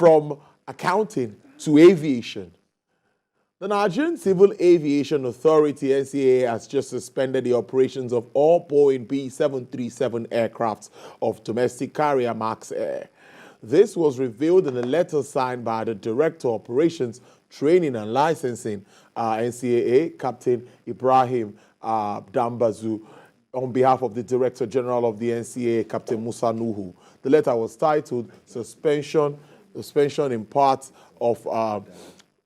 from accounting to aviation. The Nigerian Civil Aviation Authority, NCAA, has just suspended the operations of all Boeing B737 aircrafts of domestic carrier Max Air. This was revealed in a letter signed by the Director of Operations, Training and Licensing, NCAA, Captain Ibrahim Dambazau, on behalf of the Director General of the NCAA, Captain Musa Nuhu. The letter was titled Suspension in Parts of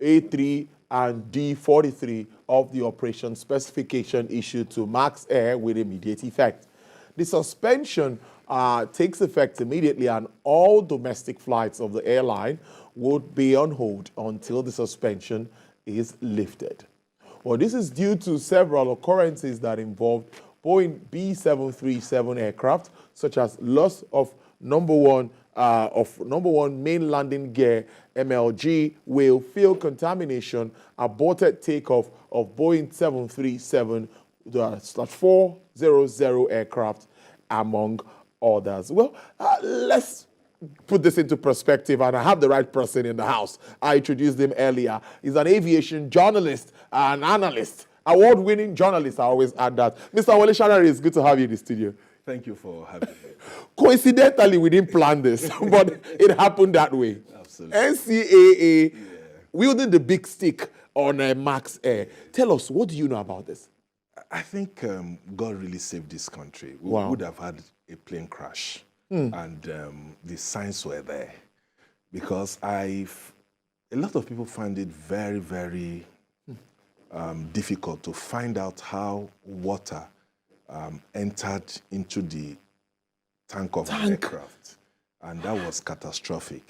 A3 and D43 of the operation specification issued to Max Air with immediate effect. The suspension takes effect immediately, and all domestic flights of the airline would be on hold until the suspension is lifted. Well, this is due to several occurrences that involved Boeing B737 aircraft, such as loss of number one main landing gear MLG wheel, fuel contamination, aborted takeoff of Boeing 737-400 aircraft, among others. Well, let's put this into perspective, and I have the right person in the house. I introduced him earlier. He's an aviation journalist, an analyst, award-winning journalist. I always add that. Mr. Wale Shanari, it's good to have you in the studio. Thank you for having me. Coincidentally, we didn't plan this, but it happened that way. Absolutely. NCAA wielding the big stick on Max Air. Tell us, what do you know about this? I think God really saved this country. We would have had a plane crash, and the signs were there. Because a lot of people find it very, very difficult to find out how water entered into the tank of the aircraft, and that was catastrophic.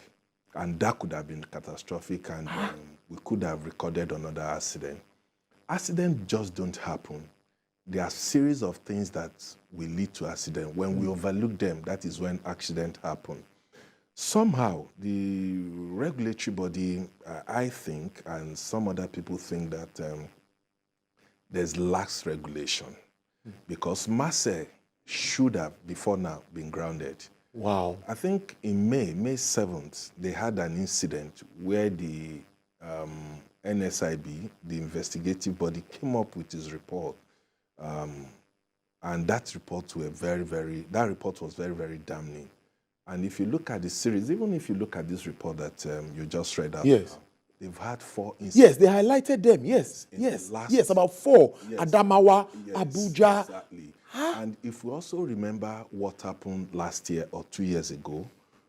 And that could have been catastrophic, and we could have recorded another accident. Accidents just don't happen. There are a series of things that will lead to accident. When we overlook them, that is when accidents happen. Somehow, the regulatory body, I think, and some other people think that there's lax regulation, because Marseille should have, before now, been grounded. Wow. I think in May 7th, they had an incident where the NSIB, the investigative body, came up with his report. And that report was very, very damning. And if you look at the series, even if you look at this report that you just read out, yes, they've had 4 incidents. Yes, they highlighted them. Yes, yes, about 4. Yes. Adamawa, yes, Abuja. Exactly. And if we also remember what happened last year or 2 years ago,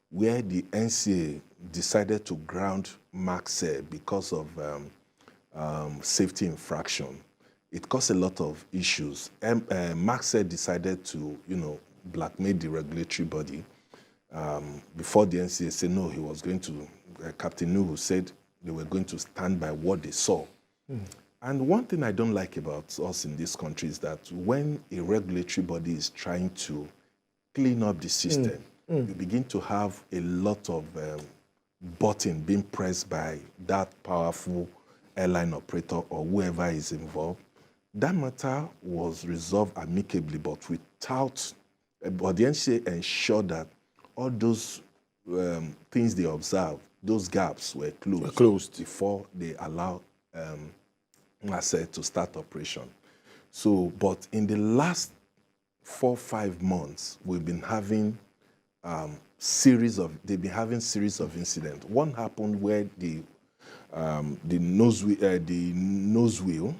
where the NCAA decided to ground Max Air because of safety infraction, it caused a lot of issues. Max Air decided to, blackmail the regulatory body. Before the NCAA said no, he was going to, Captain Nuhu said they were going to stand by what they saw. And one thing I don't like about us in this country is that when a regulatory body is trying to clean up the system, you begin to have a lot of button being pressed by that powerful airline operator or whoever is involved. That matter was resolved amicably, but the NCAA ensured that all those things they observed, those gaps were closed before they allowed Marseille to start operation. So, but in the last 4-5 months, we've been having series of incidents. One happened where the nose wheel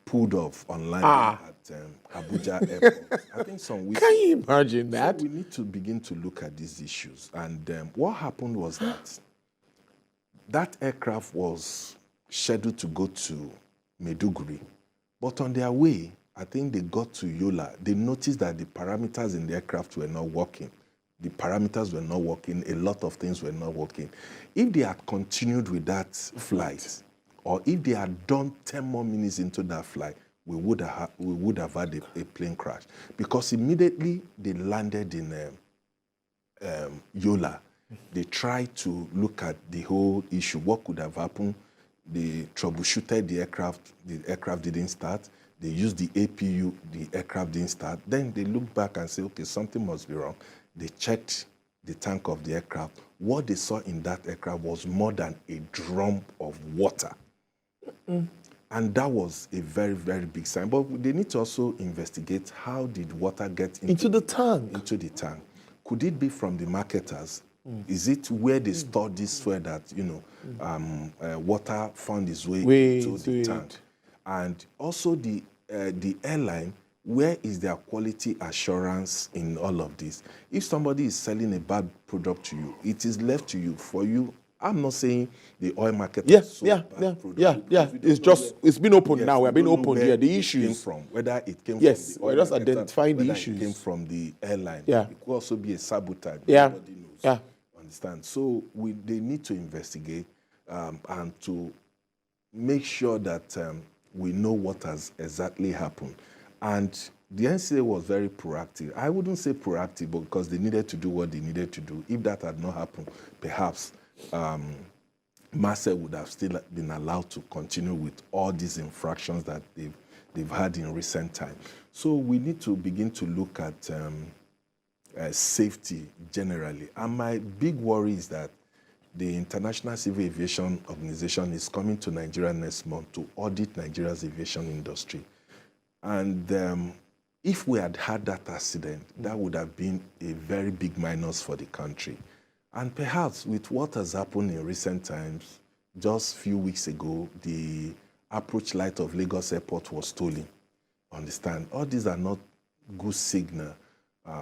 pulled off on landing at Abuja Airport. I think some weeks. Can you imagine that? So we need to begin to look at these issues. And what happened was that aircraft was scheduled to go to Maiduguri, but on their way, I think they got to Yola. They noticed that the parameters in the aircraft were not working. The parameters were not working. A lot of things were not working. If they had continued with that flight, or if they had done 10 more minutes into that flight, we would have had a plane crash. Because immediately they landed in Yola, they tried to look at the whole issue. What could have happened? They troubleshooted the aircraft didn't start. They used the APU, the aircraft didn't start. Then they looked back and said, okay, something must be wrong. They checked the tank of the aircraft, what they saw in that aircraft was more than a drum of water. And that was a very, very big sign. But they need to also investigate how did water get into the tank. Into the tank. Could it be from the marketers? Is it where they store this fuel that, water found its way into the tank? And also the airline, where is their quality assurance in all of this? If somebody is selling a bad product to you, it is left to you. For you, I'm not saying the oil market. Yeah. It's been opened now. We're being opened here. The issues came from, whether it came from the oil we're just marketer, identifying the whether issues. It came from the airline. Yeah. It could also be a sabotage. Yeah. Nobody knows. Yeah. Understand? So they need to investigate and to make sure that we know what has exactly happened. And the NCAA was very proactive. I wouldn't say proactive, but because they needed to do what they needed to do. If that had not happened, perhaps Musa would have still been allowed to continue with all these infractions that they've had in recent time. So we need to begin to look at safety generally. And my big worry is that the International Civil Aviation Organization is coming to Nigeria next month to audit Nigeria's aviation industry. And if we had had that accident, that would have been a very big minus for the country. And perhaps with what has happened in recent times, just a few weeks ago, the approach light of Lagos Airport was stolen. Understand? All these are not good signal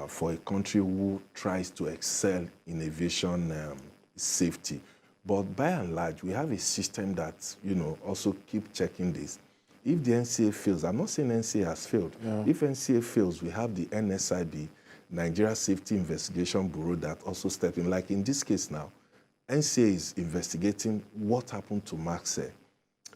for a country who tries to excel in aviation safety. But by and large, we have a system that, also keep checking this. If the NCAA fails, I'm not saying NCAA has failed. Yeah. If NCAA fails, we have the NSIB, Nigeria Safety Investigation Bureau, that also step in. Like in this case now, NCAA is investigating what happened to Musa.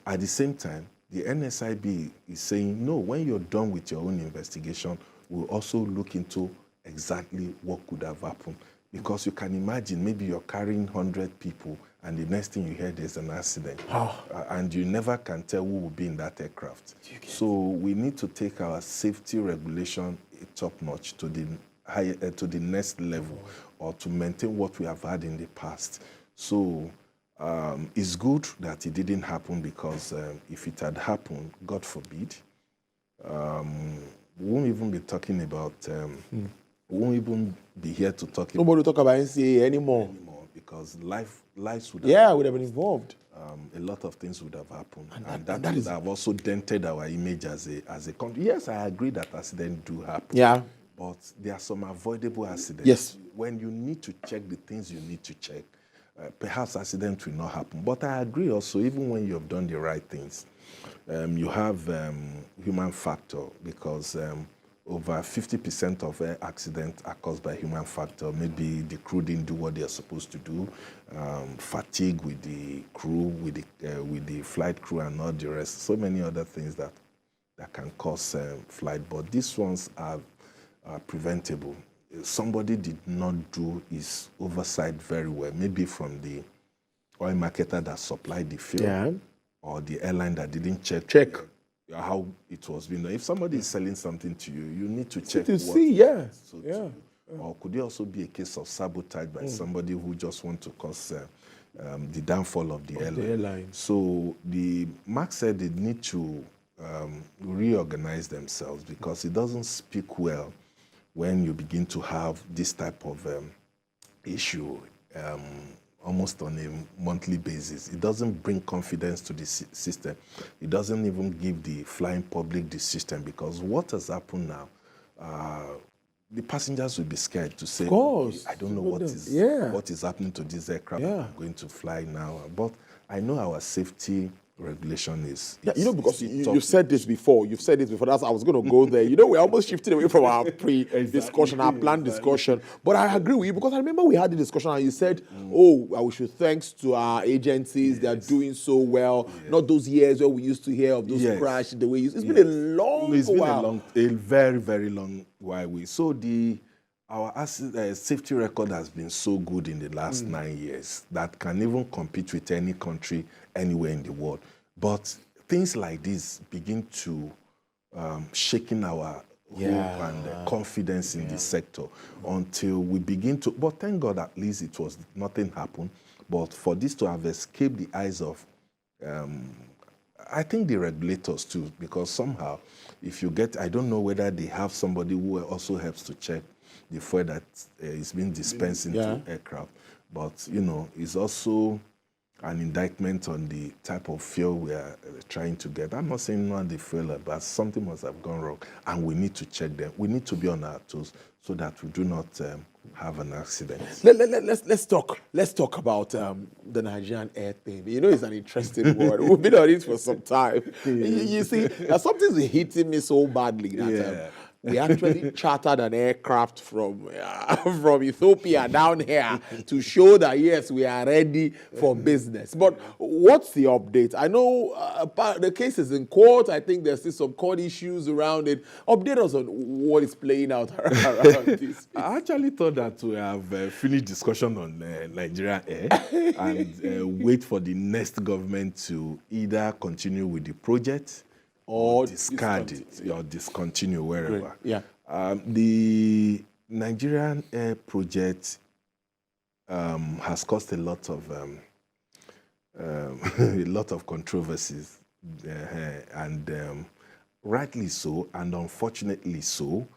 At the same time, the NSIB is saying, no, when you're done with your own investigation, we'll also look into exactly what could have happened. Because you can imagine, maybe you're carrying 100 people, and the next thing you hear, there's an accident. And you never can tell who will be in that aircraft. So we need to take our safety regulation top-notch to the next level, or to maintain what we have had in the past. So it's good that it didn't happen, because if it had happened, God forbid, we won't even be talking about... We won't even be here to talk. Nobody will talk about NCAA anymore. Because lives would have been involved. A lot of things would have happened, and that would have also dented our image as a country. Yes, I agree that accidents do happen. Yeah. But there are some avoidable accidents. Yes. When you need to check the things you need to check, perhaps accidents will not happen. But I agree also, even when you have done the right things, you have human factor, because over 50% of accidents are caused by human factor. Maybe the crew didn't do what they're supposed to do, fatigue with the crew, with the flight crew, and all the rest. So many other things that can cause flight. But these ones are preventable. Somebody did not do his oversight very well, maybe from the oil marketer that supplied the fuel, or the airline that didn't check how it was being done. If somebody is selling something to you, you need to check to see. Or could it also be a case of sabotage by somebody who just wants to cause the downfall of the airline? So the Mark said they need to reorganize themselves, because it doesn't speak well when you begin to have this type of issue almost on a monthly basis. It doesn't bring confidence to the system. It doesn't even give the flying public the system, because what has happened now, the passengers will be scared to say, I don't know what is happening to this aircraft I'm going to fly now. But I know our safety regulation is... because you've said this before. You've said this before. I was going to go there. We're almost shifting away from our pre-discussion, our planned discussion. But I agree with you, because I remember we had the discussion and you said, we should thanks to our agencies. They are doing so well. Not those years where we used to hear of those crashes. The way it's been a long while. A very, very long while. So our safety record has been so good in the last 9 years that can even compete with any country anywhere in the world. But things like this begin to shaking our hope and confidence in the sector until we begin to. But thank God, at least nothing happened. But for this to have escaped the eyes of, I think the regulators too, because somehow, if you get, I don't know whether they have somebody who also helps to check the fuel that is being dispensed into aircraft. But, you know, it's also an indictment on the type of fuel we are trying to get. I'm not saying not the fuel, but something must have gone wrong, and we need to check them. We need to be on our toes so that we do not have an accident. Let's talk about the Nigerian air thing. You know, it's an interesting word. We've been on it for some time. You see, something's hitting me so badly that we actually chartered an aircraft from Ethiopia down here to show that, yes, we are ready for business. But what's the update? I know the case is in court. I think there's still some court issues around it. Update us on what is playing out around this. I actually thought that we have finished discussion on Nigerian Air and wait for the next government to either continue with the project or discard it or discontinue wherever. Great. Yeah. The Nigerian Air project has caused a lot of controversies, and rightly so, and unfortunately so,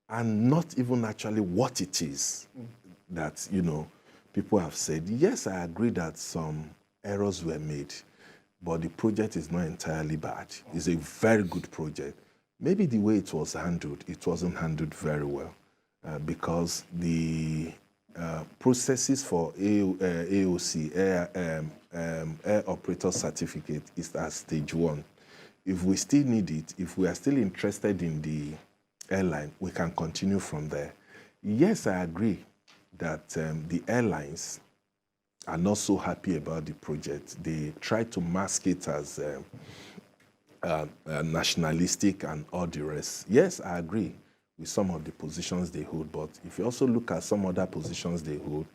and not even actually what it is that, you know, people have said. Yes, I agree that some errors were made, but the project is not entirely bad. It's a very good project. Maybe the way it was handled, it wasn't handled very well, because the processes for AOC, Air Operator Certificate, is at stage 1. If we still need it, if we are still interested in the airline, we can continue from there. Yes, I agree that the airlines are not so happy about the project. They try to mask it as nationalistic and all the rest. Yes, I agree with some of the positions they hold, but if you also look at some other positions they hold,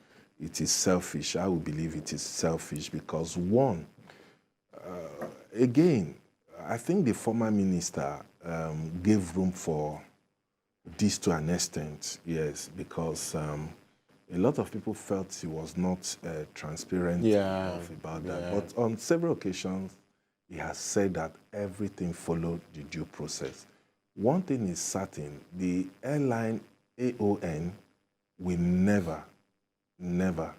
it is selfish. I would believe it is selfish because, one, again, I think the former minister gave room for this to an extent, yes, because a lot of people felt he was not transparent enough about that. But on several occasions, he has said that everything followed the due process. One thing is certain, the airline AON will never, never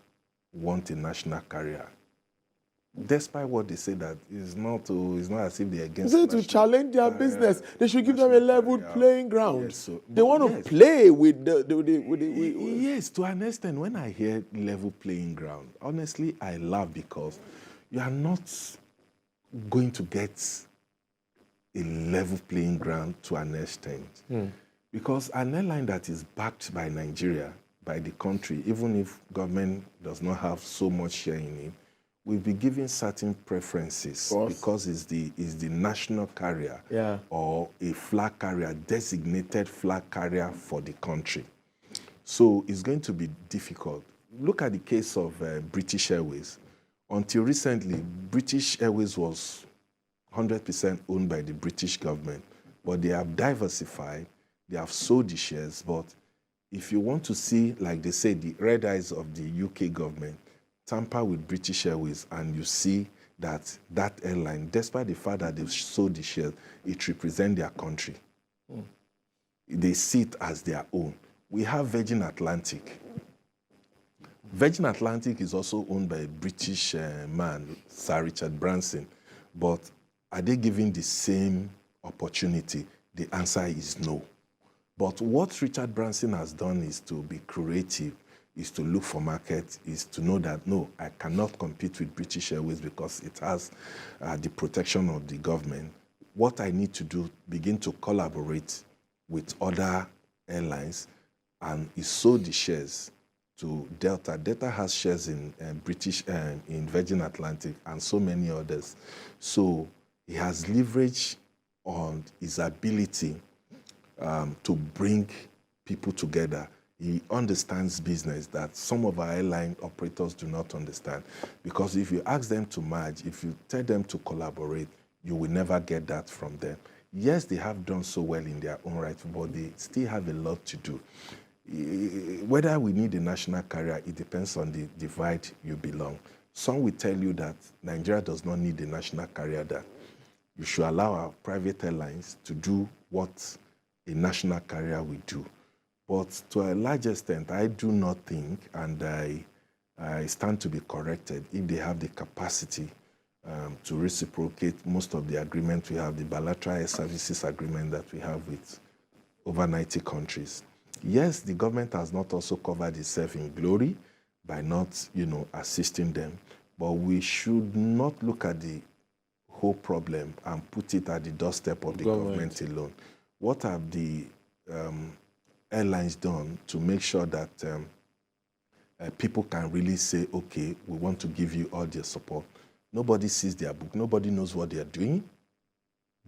want a national carrier. Despite what they say that it's not as if they're against it. To challenge their business, they should give them a level playing ground. Yes, so, they want to play with the Yes, to an extent, when I hear level playing ground, honestly, I laugh because you are not going to get a level playing ground to an extent. Because an airline that is backed by Nigeria, by the country, even if government does not have so much share in it, will be given certain preferences because it's the national carrier or a flag carrier, designated flag carrier for the country. So it's going to be difficult. Look at the case of British Airways. Until recently, British Airways was 100% owned by the British government, but they have diversified, they have sold the shares, but if you want to see, like they say, the red eyes of the UK government, tamper with British Airways, and you see that that airline, despite the fact that they've sold the shares, it represents their country. They see it as their own. We have Virgin Atlantic. Virgin Atlantic is also owned by a British man, Sir Richard Branson. But are they given the same opportunity? The answer is no. But what Richard Branson has done is to be creative, is to look for market, is to know that, no, I cannot compete with British Airways because it has the protection of the government. What I need to do, begin to collaborate with other airlines, and he sold the shares to Delta. Delta has shares in in Virgin Atlantic and so many others. So he has leverage on his ability to bring people together. He understands business that some of our airline operators do not understand. Because if you ask them to merge, if you tell them to collaborate, you will never get that from them. Yes, they have done so well in their own right, but they still have a lot to do. Whether we need a national carrier, it depends on the divide you belong. Some will tell you that Nigeria does not need a national carrier, that you should allow our private airlines to do what a national carrier will do. But to a large extent, I do not think, and I stand to be corrected, if they have the capacity to reciprocate most of the agreement we have, the bilateral air services agreement that we have with over 90 countries. Yes, the government has not also covered itself in glory by not, assisting them, but we should not look at the whole problem and put it at the doorstep of the government alone. What have the airlines done to make sure that people can really say, okay, we want to give you all their support? Nobody sees their book. Nobody knows what they are doing.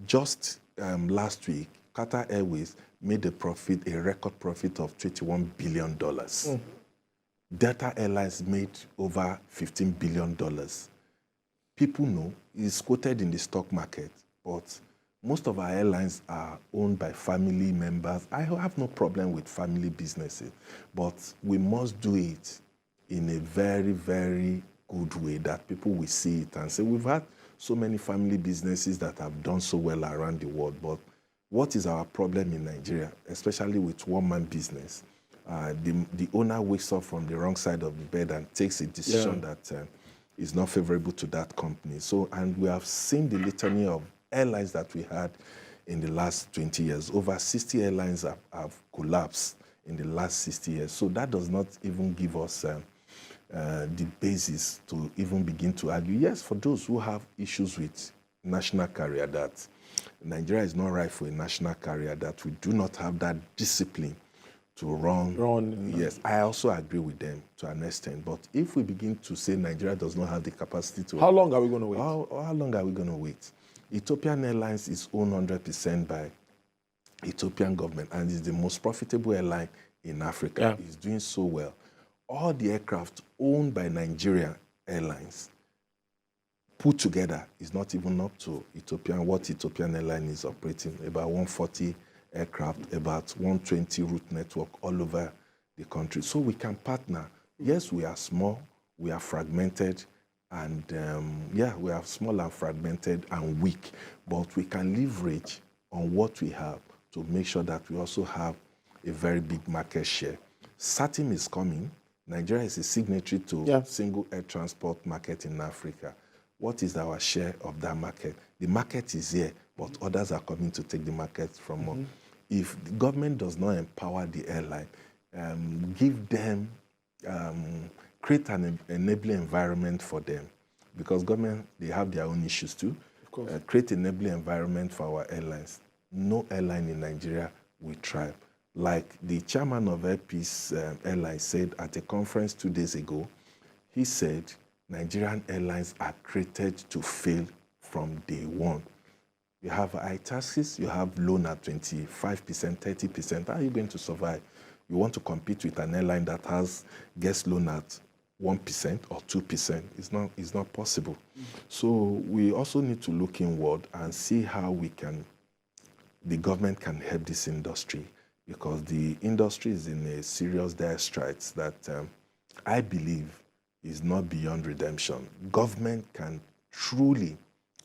Just last week, Qatar Airways made a record profit of $21 billion. Delta Airlines made over $15 billion. People know it's quoted in the stock market, but most of our airlines are owned by family members. I have no problem with family businesses, but we must do it in a very, very good way that people will see it and say, we've had so many family businesses that have done so well around the world, but what is our problem in Nigeria, especially with one-man business? The owner wakes up from the wrong side of the bed and takes a decision that is not favorable to that company. So, and we have seen the litany of airlines that we had in the last 20 years. Over 60 airlines have collapsed in the last 60 years. So that does not even give us the basis to even begin to argue. Yes, for those who have issues with national carrier, that Nigeria is not right for a national carrier, that we do not have that discipline to run. Yes, I also agree with them to an extent. But if we begin to say Nigeria does not have the capacity to... How long are we going to wait? How long are we going to wait? Ethiopian Airlines is owned 100% by Ethiopian government and is the most profitable airline in Africa. It's doing so well. All the aircraft owned by Nigerian Airlines put together is not even up to what Ethiopian Airline is operating, about 140 aircraft, about 120 route network all over the country. So we can partner. Yes, we are small, we are fragmented, and we are small and fragmented and weak, but we can leverage on what we have to make sure that we also have a very big market share. SATIM is coming. Nigeria is a signatory to single air transport market in Africa. What is our share of that market? The market is here, but others are coming to take the market from us. If the government does not empower the airline, give them, create an enabling environment for them, because government, they have their own issues too. Of course. Create an enabling environment for our airlines. No airline in Nigeria will thrive. Like the chairman of Air Peace Airlines said at a conference 2 days ago, he said, Nigerian airlines are created to fail from day one. You have high taxes, you have loan at 25%, 30%. How are you going to survive? You want to compete with an airline that has guest loan at 1% or 2%. It's not possible. So we also need to look inward and see how the government can help this industry, because the industry is in a serious dire straits that I believe is not beyond redemption. Government can truly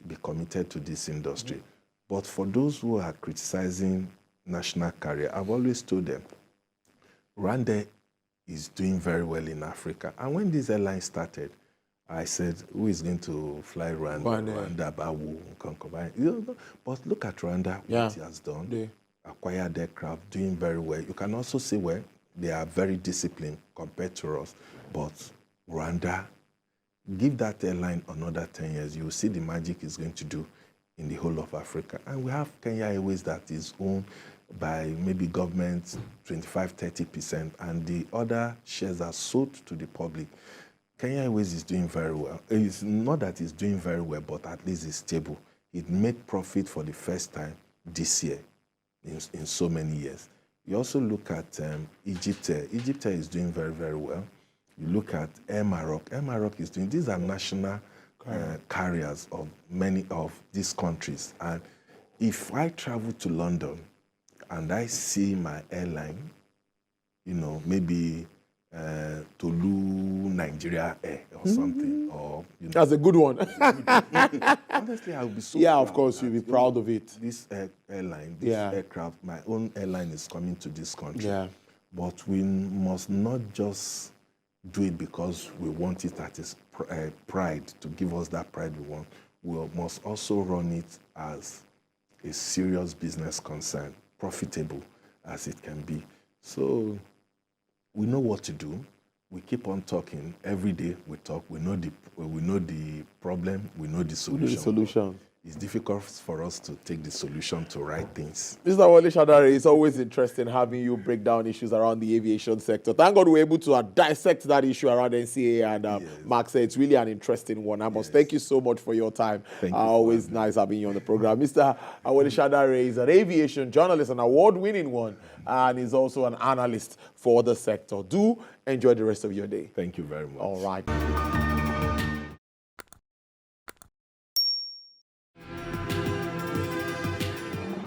be committed to this industry. But for those who are criticizing national carrier, I've always told them, Rwanda is doing very well in Africa. And when this airline started, I said, who is going to fly Rwanda, Bawu, Nkonkoba? But look at Rwanda, what he has done. Acquired aircraft, doing very well. You can also say, well, they are very disciplined compared to us. But Rwanda, give that airline another 10 years, you will see the magic it's going to do in the whole of Africa. And we have Kenya Airways that is owned by maybe government 25, 30%, and the other shares are sold to the public. Kenya Airways is doing very well. It's not that it's doing very well, but at least it's stable. It made profit for the first time this year in so many years. You also look at Egypt. Egypt is doing very, very well. You look at Air Maroc. Air Maroc is doing, these are national carriers of many of these countries. And if I travel to London and I see my airline, maybe Tolu Nigeria Air or something, or That's a good one. honestly, I would be so Yeah, proud of course, you'll be proud of it. This airline, this aircraft, my own airline is coming to this country. Yeah. But we must not just do it because we want it at its pride, to give us that pride we want. We must also run it as a serious business concern, profitable as it can be. So we know what to do. We keep on talking. Every day we talk. We know the problem. We know the solution. It's difficult for us to take the solution to right things. Mr. Wale Shadare, it's always interesting having you break down issues around the aviation sector. Thank God we're able to dissect that issue around NCAA, and Mark said it's really an interesting one. I must thank you so much for your time. Thank you. Always nice having you on the program. Mr. Wale Shadare is an aviation journalist, an award-winning one, and is also an analyst for the sector. Do enjoy the rest of your day. Thank you very much. All right.